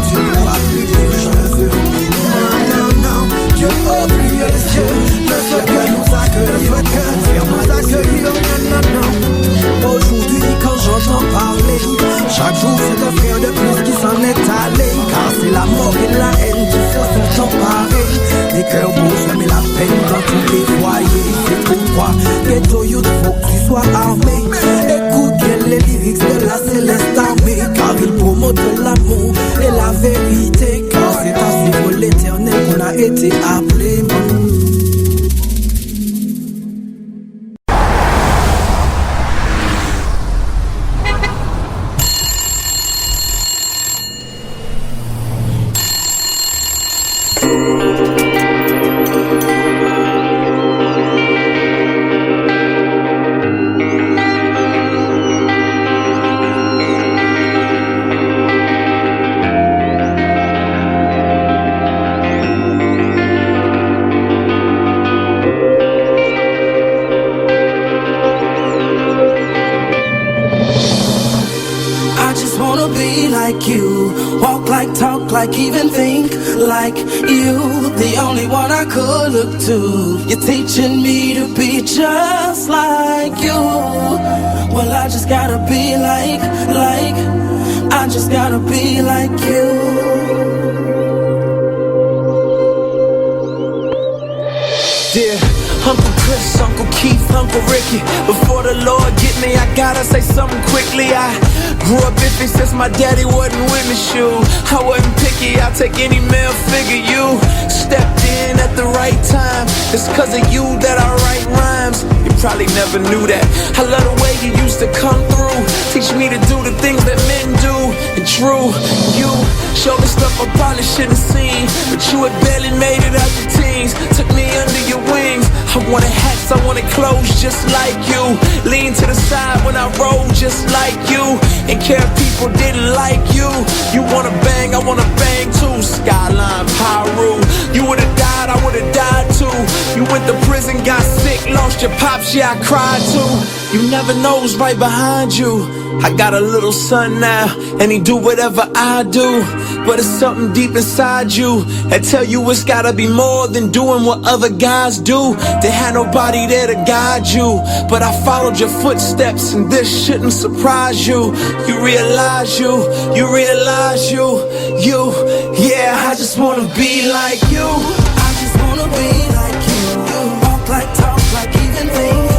tu pourras plus dire je veux. Non, Dieu ouvre les yeux, ne ce que nous accueille, ferme d'accueillir, non. Aujourd'hui quand j'entends parler, chaque jour c'est un frère de plus qui s'en est allé, car c'est la mort et la haine qui se sont emparés. Les cœurs beaux, mais la peine dans tous les foyers. C'est pourquoi, ghetto youth, faut que tu sois armé. Écoute bien les lyrics de la céleste armée, car ils promotent l'amour et la vérité, car c'est à suivre l'éternel qu'on a été appelé. Like even think like you, the only one I could look to. You're teaching me to be just like you. Well, I just gotta be like, I just gotta be like you. Dear Uncle Chris, Uncle Keith, Uncle Ricky, before the Lord get me, I gotta say something quickly. I grew up iffy since my daddy wasn't with me, shoe. I wasn't picky, I'll take any male figure. You stepped in at the right time. It's cause of you that I write rhymes. You probably never knew that. I love the way you used to come through, teach me to do the things that men do. And true, you showed me stuff I probably shouldn't seen, but you had barely made it out the teens. Took me under your wings. I wanted hats, I wanted clothes just like you. Lean to the side when I roll just like you. And care if people didn't like you. You wanna bang, I wanna bang too. Skyline, Pyru. You would've died, I would've died too. You went to prison, got sick, lost your pops, yeah I cried too. You never know who's right behind you. I got a little son now, and he do whatever I do. But it's something deep inside you that tell you it's gotta be more than doing what other guys do. They had nobody there to guide you, but I followed your footsteps, and this shouldn't surprise you. You realize you, yeah, I just wanna be like you. I just wanna be like you. Walk like, talk like, even think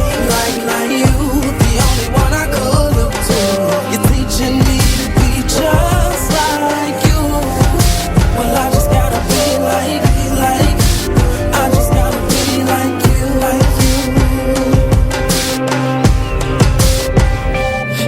like you. The only one I could look to. You're teaching me to be just like you. Well, I just gotta be like, I just gotta be like you.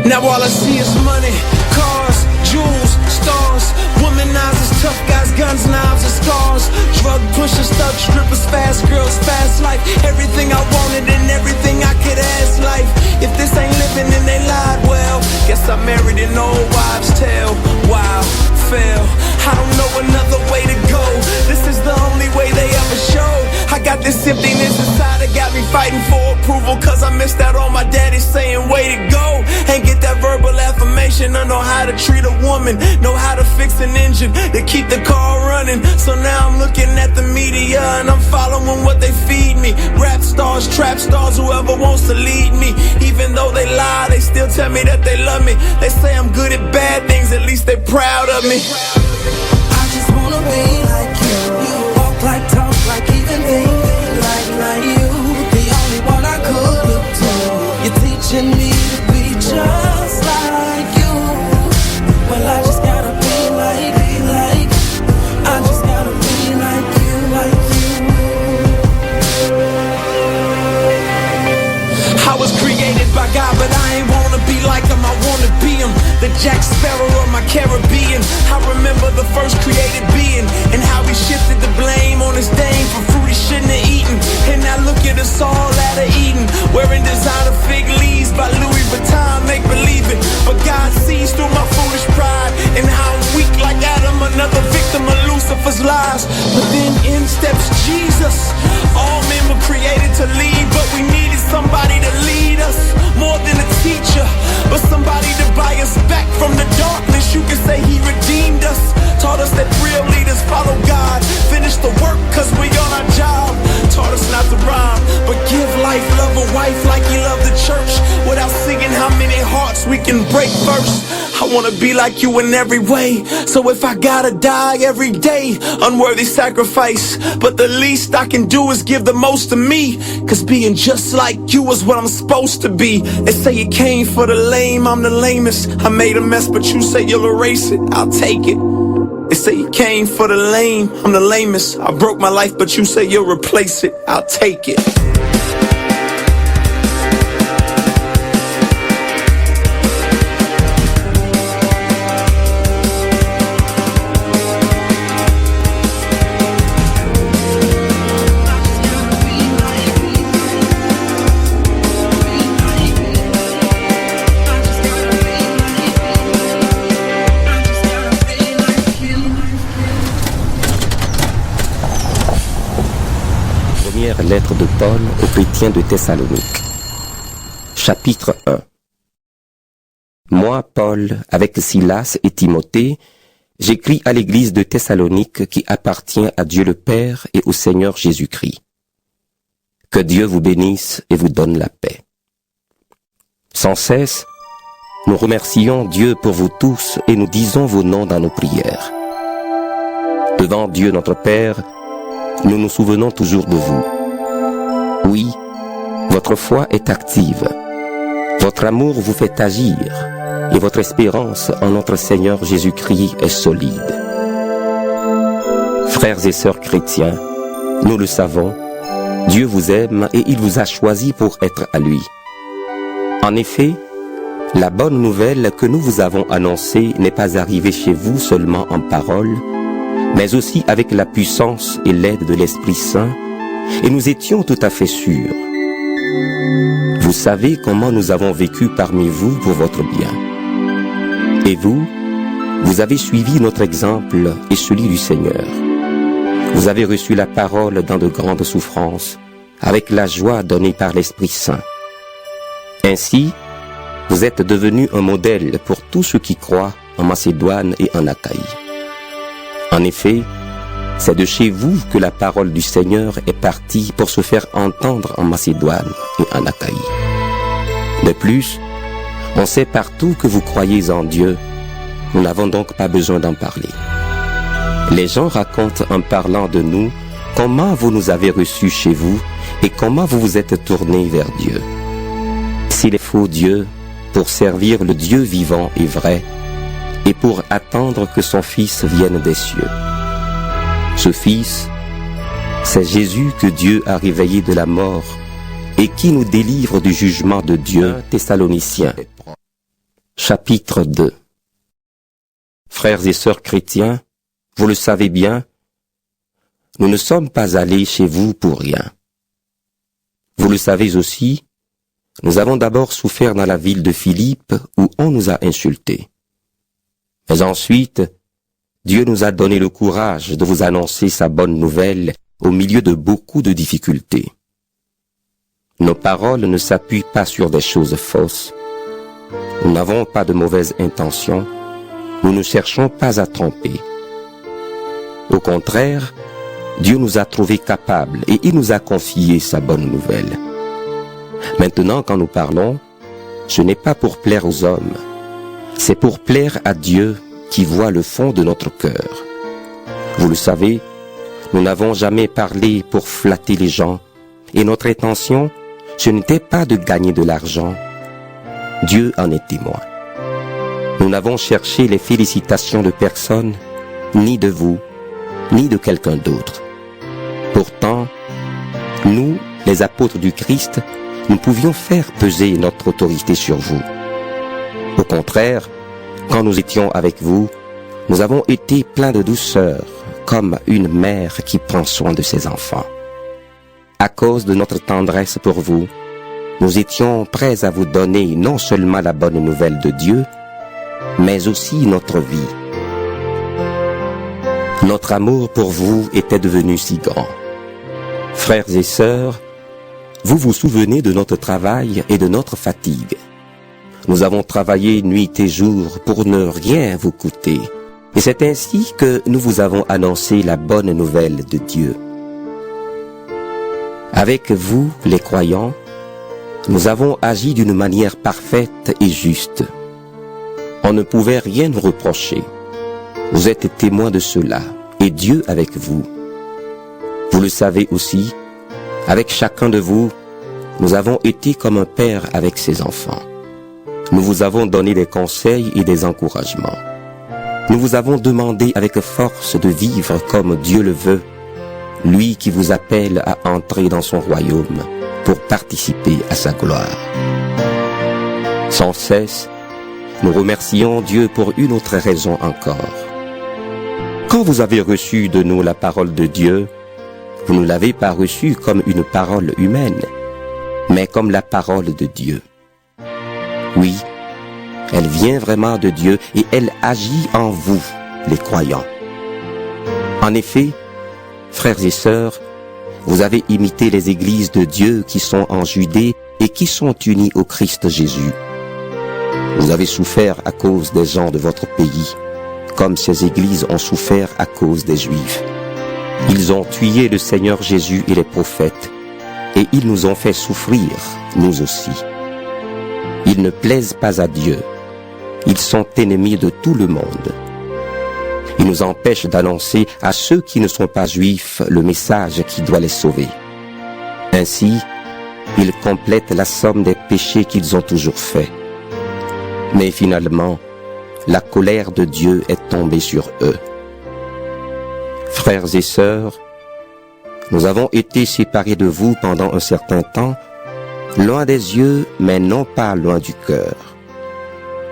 Now all I see is money, cars, jewels, stars, womanizers, tough guys, guns, knives, and scars. Drug pushers, thug strippers, fast girls, fast life. Everything I wanted and everything I could ask life. If this ain't living then they lied, well, guess I married an old wives' tale. Wow, fail. I don't know another way to go. This is the only way they ever showed. I got this emptiness inside that got me fighting for approval, cause I missed out on my daddy saying way to go. Ain't get that verbal affirmation or know how to treat a woman, know how to fix an engine to keep the car running. So now I'm looking at the media and I'm following what they feed me. Rap stars, trap stars, whoever wants to lead me. Even though they lie, they still tell me that they love me. They say I'm good at bad things, at least they proud of me. I just wanna be like you. Walk like, talk like, even think like you. The only one I could look to. You're teaching me to be just like you. Well, I just gotta be like, I just gotta be like you, I was created by God, but I ain't wanna be like him, I wanna be him. The Jack Sparrow of my Caribbean. I remember the first created being, and how he shifted the blame on his dame for fruit he shouldn't have eaten. And now look at us all out of Eden, wearing designer fig leaves by Louis Vuitton, make believe it. But God sees through my foolish pride, and how I'm weak like Adam, another victim of Lucifer's lies. But then in steps Jesus. All men were created to lead, but we needed somebody to lead us, more than a teacher, but somebody to buy us back from the darkness. You can say he redeemed us, taught us finish the work cause we on our job. Taught us not to rob, but give life, love a wife like he loved the church. Without seeing how many hearts we can break first. I wanna be like you in every way. So if I gotta die every day, unworthy sacrifice. But the least I can do is give the most to me. Cause being just like you is what I'm supposed to be. They say you came for the lame, I'm the lamest. I made a mess, but you say you'll erase it, I'll take it. They say you came for the lame, I'm the lamest. I broke my life, but you say you'll replace it, I'll take it. Première lettre de Paul aux chrétiens de Thessalonique. Chapitre 1. Moi, Paul, avec Silas et Timothée, j'écris à l'église de Thessalonique qui appartient à Dieu le Père et au Seigneur Jésus-Christ. Que Dieu vous bénisse et vous donne la paix. Sans cesse, nous remercions Dieu pour vous tous et nous disons vos noms dans nos prières. Devant Dieu notre Père, nous nous souvenons toujours de vous. Oui, votre foi est active. Votre amour vous fait agir et votre espérance en notre Seigneur Jésus-Christ est solide. Frères et sœurs chrétiens, nous le savons, Dieu vous aime et il vous a choisi pour être à lui. En effet, la bonne nouvelle que nous vous avons annoncée n'est pas arrivée chez vous seulement en parole, mais aussi avec la puissance et l'aide de l'Esprit Saint, et nous étions tout à fait sûrs. Vous savez comment nous avons vécu parmi vous pour votre bien. Et vous, vous avez suivi notre exemple et celui du Seigneur. Vous avez reçu la parole dans de grandes souffrances, avec la joie donnée par l'Esprit Saint. Ainsi, vous êtes devenus un modèle pour tous ceux qui croient en Macédoine et en Achaïe. En effet, c'est de chez vous que la parole du Seigneur est partie pour se faire entendre en Macédoine et en Achaïe. De plus, on sait partout que vous croyez en Dieu. Nous n'avons donc pas besoin d'en parler. Les gens racontent en parlant de nous comment vous nous avez reçus chez vous et comment vous vous êtes tournés vers Dieu. S'il est faux Dieu, pour servir le Dieu vivant et vrai, et pour attendre que son Fils vienne des cieux. Ce Fils, c'est Jésus que Dieu a réveillé de la mort et qui nous délivre du jugement de Dieu. Thessaloniciens, chapitre 2. Frères et sœurs chrétiens, vous le savez bien, nous ne sommes pas allés chez vous pour rien. Vous le savez aussi, nous avons d'abord souffert dans la ville de Philippe où on nous a insultés. Mais ensuite, Dieu nous a donné le courage de vous annoncer sa bonne nouvelle au milieu de beaucoup de difficultés. Nos paroles ne s'appuient pas sur des choses fausses. Nous n'avons pas de mauvaises intentions. Nous ne cherchons pas à tromper. Au contraire, Dieu nous a trouvés capables et il nous a confié sa bonne nouvelle. Maintenant, quand nous parlons, ce n'est pas pour plaire aux hommes. C'est pour plaire à Dieu qui voit le fond de notre cœur. Vous le savez, nous n'avons jamais parlé pour flatter les gens et notre intention, ce n'était pas de gagner de l'argent. Dieu en est témoin. Nous n'avons cherché les félicitations de personne, ni de vous, ni de quelqu'un d'autre. Pourtant, nous, les apôtres du Christ, nous pouvions faire peser notre autorité sur vous. Au contraire, quand nous étions avec vous, nous avons été pleins de douceur, comme une mère qui prend soin de ses enfants. À cause de notre tendresse pour vous, nous étions prêts à vous donner non seulement la bonne nouvelle de Dieu, mais aussi notre vie. Notre amour pour vous était devenu si grand. Frères et sœurs, vous vous souvenez de notre travail et de notre fatigue. Nous avons travaillé nuit et jour pour ne rien vous coûter, Et c'est ainsi que nous vous avons annoncé la bonne nouvelle de Dieu. Avec vous, les croyants, nous avons agi d'une manière parfaite et juste. On ne pouvait rien nous reprocher. Vous êtes témoins de cela, et Dieu avec vous. Vous le savez aussi, avec chacun de vous, nous avons été comme un père avec ses enfants. Nous vous avons donné des conseils et des encouragements. Nous vous avons demandé avec force de vivre comme Dieu le veut, lui qui vous appelle à entrer dans son royaume pour participer à sa gloire. Sans cesse, nous remercions Dieu pour une autre raison encore. Quand vous avez reçu de nous la parole de Dieu, vous ne l'avez pas reçue comme une parole humaine, mais comme la parole de Dieu. Oui, elle vient vraiment de Dieu et elle agit en vous, les croyants. En effet, frères et sœurs, vous avez imité les églises de Dieu qui sont en Judée et qui sont unies au Christ Jésus. Vous avez souffert à cause des gens de votre pays, comme ces églises ont souffert à cause des Juifs. Ils ont tué le Seigneur Jésus et les prophètes, et ils nous ont fait souffrir, nous aussi. Ils ne plaisent pas à Dieu. Ils sont ennemis de tout le monde. Ils nous empêchent d'annoncer à ceux qui ne sont pas juifs le message qui doit les sauver. Ainsi, ils complètent la somme des péchés qu'ils ont toujours faits. Mais finalement, la colère de Dieu est tombée sur eux. Frères et sœurs, nous avons été séparés de vous pendant un certain temps, loin des yeux, mais non pas loin du cœur.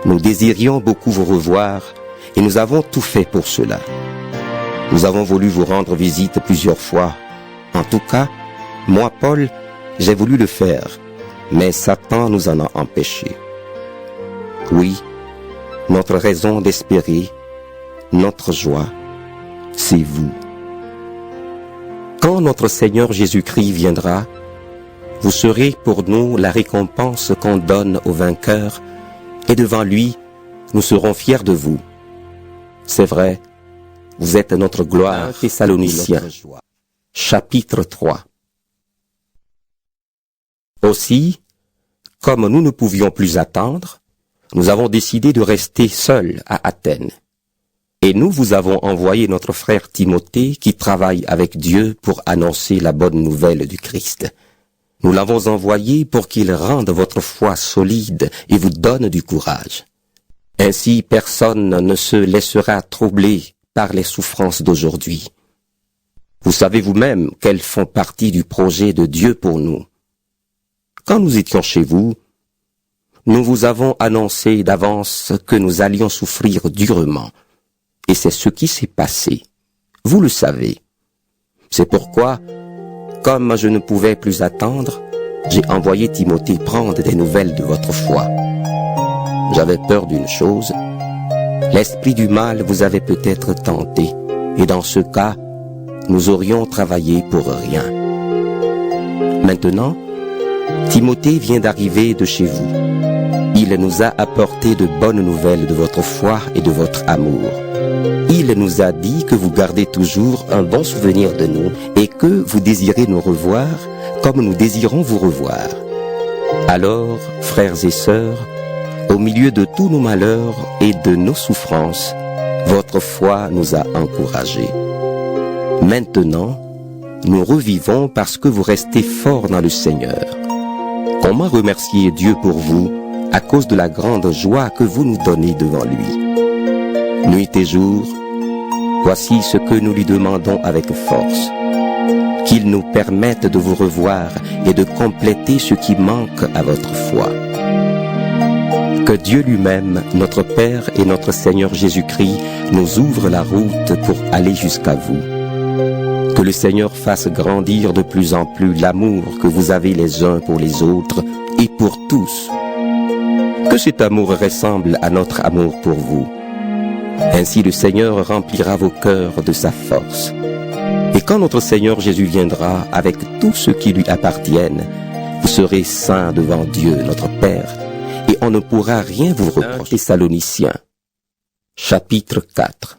Nous désirions beaucoup vous revoir et nous avons tout fait pour cela. Nous avons voulu vous rendre visite plusieurs fois. En tout cas, moi, Paul, j'ai voulu le faire, mais Satan nous en a empêchés. Oui, notre raison d'espérer, notre joie, c'est vous. Quand notre Seigneur Jésus-Christ viendra, vous serez pour nous la récompense qu'on donne aux vainqueurs, et devant lui, nous serons fiers de vous. C'est vrai, vous êtes notre gloire. Thessaloniciens, chapitre 3. Aussi, comme nous ne pouvions plus attendre, nous avons décidé de rester seuls à Athènes. Et nous vous avons envoyé notre frère Timothée qui travaille avec Dieu pour annoncer la bonne nouvelle du Christ. Nous l'avons envoyé pour qu'il rende votre foi solide et vous donne du courage. Ainsi, personne ne se laissera troubler par les souffrances d'aujourd'hui. Vous savez vous-même qu'elles font partie du projet de Dieu pour nous. Quand nous étions chez vous, nous vous avons annoncé d'avance que nous allions souffrir durement. Et c'est ce qui s'est passé. Vous le savez. C'est pourquoi, comme je ne pouvais plus attendre, j'ai envoyé Timothée prendre des nouvelles de votre foi. J'avais peur d'une chose. L'esprit du mal vous avait peut-être tenté, et dans ce cas, nous aurions travaillé pour rien. Maintenant, Timothée vient d'arriver de chez vous. Il nous a apporté de bonnes nouvelles de votre foi et de votre amour. Il nous a dit que vous gardez toujours un bon souvenir de nous et que vous désirez nous revoir comme nous désirons vous revoir. Alors, frères et sœurs, au milieu de tous nos malheurs et de nos souffrances, votre foi nous a encouragés. Maintenant, nous revivons parce que vous restez forts dans le Seigneur. Comment remercier Dieu pour vous à cause de la grande joie que vous nous donnez devant lui? Nuit et jour, voici ce que nous lui demandons avec force. Qu'il nous permette de vous revoir et de compléter ce qui manque à votre foi. Que Dieu lui-même, notre Père et notre Seigneur Jésus-Christ, nous ouvre la route pour aller jusqu'à vous. Que le Seigneur fasse grandir de plus en plus l'amour que vous avez les uns pour les autres et pour tous. Que cet amour ressemble à notre amour pour vous. Ainsi le Seigneur remplira vos cœurs de sa force. Et quand notre Seigneur Jésus viendra avec tous ceux qui lui appartiennent, vous serez saints devant Dieu notre Père, et on ne pourra rien vous reprocher. Thessaloniciens, chapitre 4.